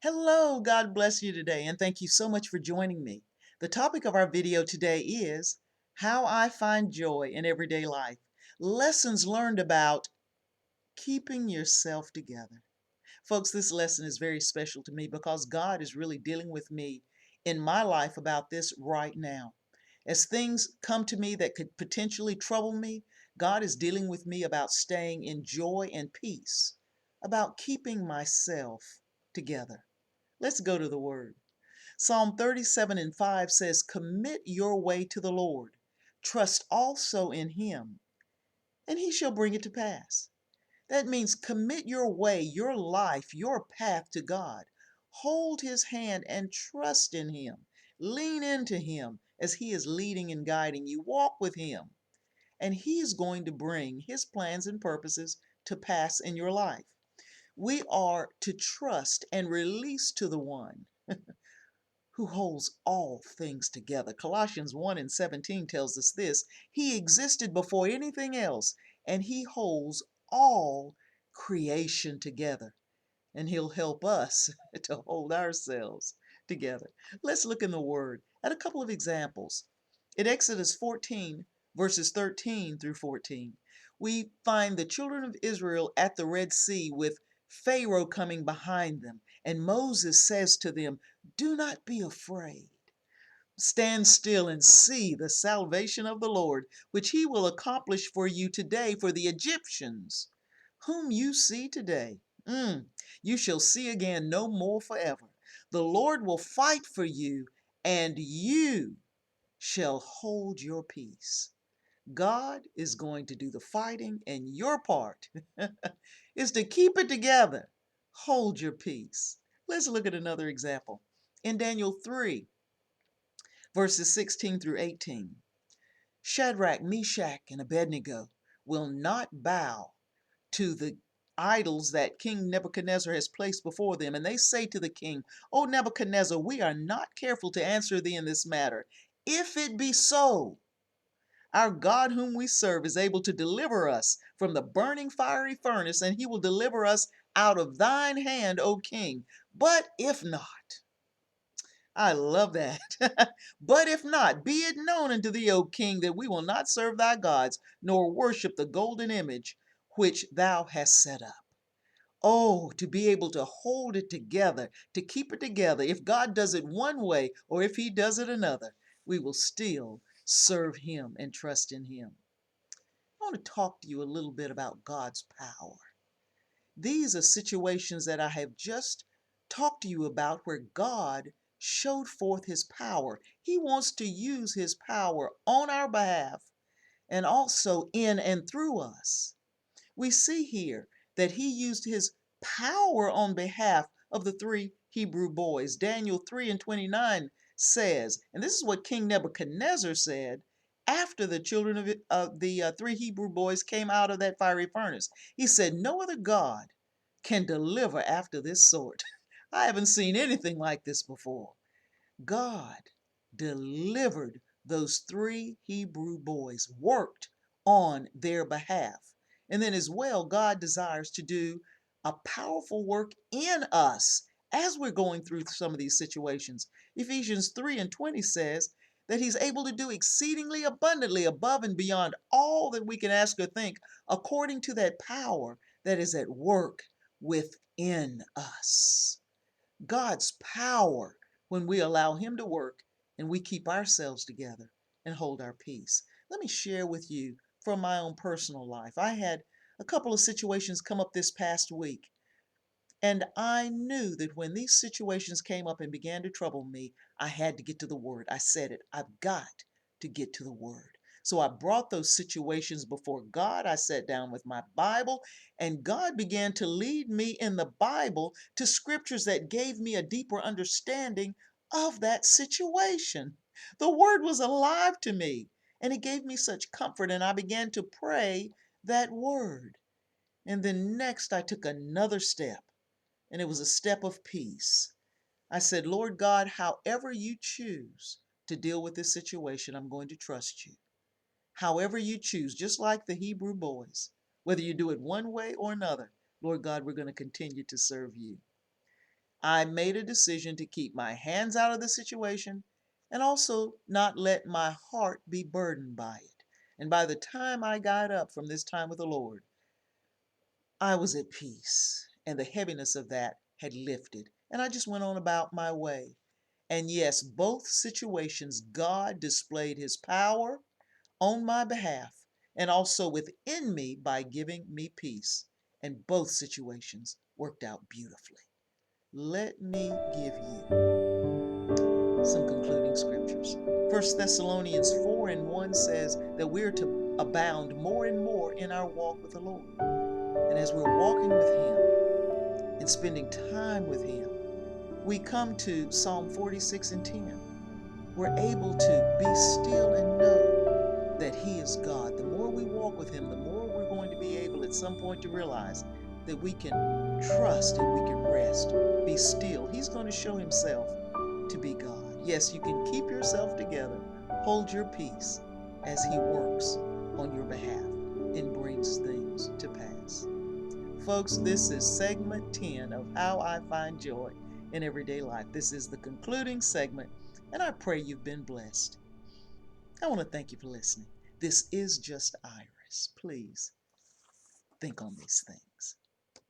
Hello, God bless you today, and thank you so much for joining me. The topic of our video today is how I find joy in everyday life. Lessons learned about keeping yourself together. Folks, this lesson is very special to me because God is really dealing with me in my life about this right now. As things come to me that could potentially trouble me, God is dealing with me about staying in joy and peace, about keeping myself together. Let's go to the Word. Psalm 37 and 5 says, "Commit your way to the Lord. Trust also in Him, and He shall bring it to pass." That means commit your way, your life, your path to God. Hold His hand and trust in Him. Lean into Him as He is leading and guiding you. Walk with Him, and He's going to bring His plans and purposes to pass in your life. We are to trust and release to the one who holds all things together. Colossians 1 and 17 tells us this: He existed before anything else, and He holds all creation together. And He'll help us to hold ourselves together. Let's look in the Word at a couple of examples. In Exodus 14, verses 13 through 14, we find the children of Israel at the Red Sea with Pharaoh coming behind them. And Moses says to them, "Do not be afraid. Stand still and see the salvation of the Lord, which He will accomplish for you today. For the Egyptians, whom you see today, you shall see again no more forever. The Lord will fight for you, and you shall hold your peace." God is going to do the fighting, and your part is to keep it together. Hold your peace. Let's look at another example. In Daniel 3, verses 16 through 18, Shadrach, Meshach, and Abednego will not bow to the idols that King Nebuchadnezzar has placed before them. And they say to the king, "O Nebuchadnezzar, we are not careful to answer thee in this matter. If it be so, our God whom we serve is able to deliver us from the burning fiery furnace, and He will deliver us out of thine hand, O king. But if not," I love that. "But if not, be it known unto thee, O king, that we will not serve thy gods, nor worship the golden image which thou hast set up." Oh, to be able to hold it together, to keep it together. If God does it one way or if He does it another, we will still serve Him and trust in Him. I want to talk to you a little bit about God's power. These are situations that I have just talked to you about where God showed forth His power. He wants to use His power on our behalf and also in and through us. We see here that He used His power on behalf of the three Hebrew boys. Daniel 3 and 29 says, and this is what King Nebuchadnezzar said after the children of the three Hebrew boys came out of that fiery furnace. He said, "No other God can deliver after this sort." I haven't seen anything like this before. God delivered those three Hebrew boys, worked on their behalf. And then as well, God desires to do a powerful work in us as we're going through some of these situations. Ephesians 3 and 20 says that He's able to do exceedingly abundantly above and beyond all that we can ask or think, according to that power that is at work within us. God's power when we allow Him to work and we keep ourselves together and hold our peace. Let me share with you from my own personal life. I had a couple of situations come up this past week, and I knew that when these situations came up and began to trouble me, I had to get to the Word. I said it, I've got to get to the Word. So I brought those situations before God. I sat down with my Bible, and God began to lead me in the Bible to scriptures that gave me a deeper understanding of that situation. The Word was alive to me, and it gave me such comfort, and I began to pray that Word. And then next, I took another step, and it was a step of peace. I said, "Lord God, however you choose to deal with this situation, I'm going to trust you. However you choose, just like the Hebrew boys, whether you do it one way or another, Lord God, we're going to continue to serve you." I made a decision to keep my hands out of the situation and also not let my heart be burdened by it. And by the time I got up from this time with the Lord, I was at peace, and the heaviness of that had lifted, and I just went on about my way. And yes, both situations, God displayed his power on my behalf and also within me by giving me peace. And both situations worked out beautifully. Let me give you some concluding scriptures. 1 Thessalonians 4 and 1 says that we're to abound more and more in our walk with the Lord. And as we're walking with him and spending time with him, we come to Psalm 46 and 10. We're able to be still and know that he is God. The more we walk with him, the more we're going to be able at some point to realize that we can trust and we can rest, be still. He's going to show himself to be God. Yes, you can keep yourself together, hold your peace as he works on your behalf and brings things to pass. Folks, this is segment 10 of How I Find Joy in Everyday Life. This is the concluding segment, and I pray you've been blessed. I want to thank you for listening. This is just Iris. Please think on these things.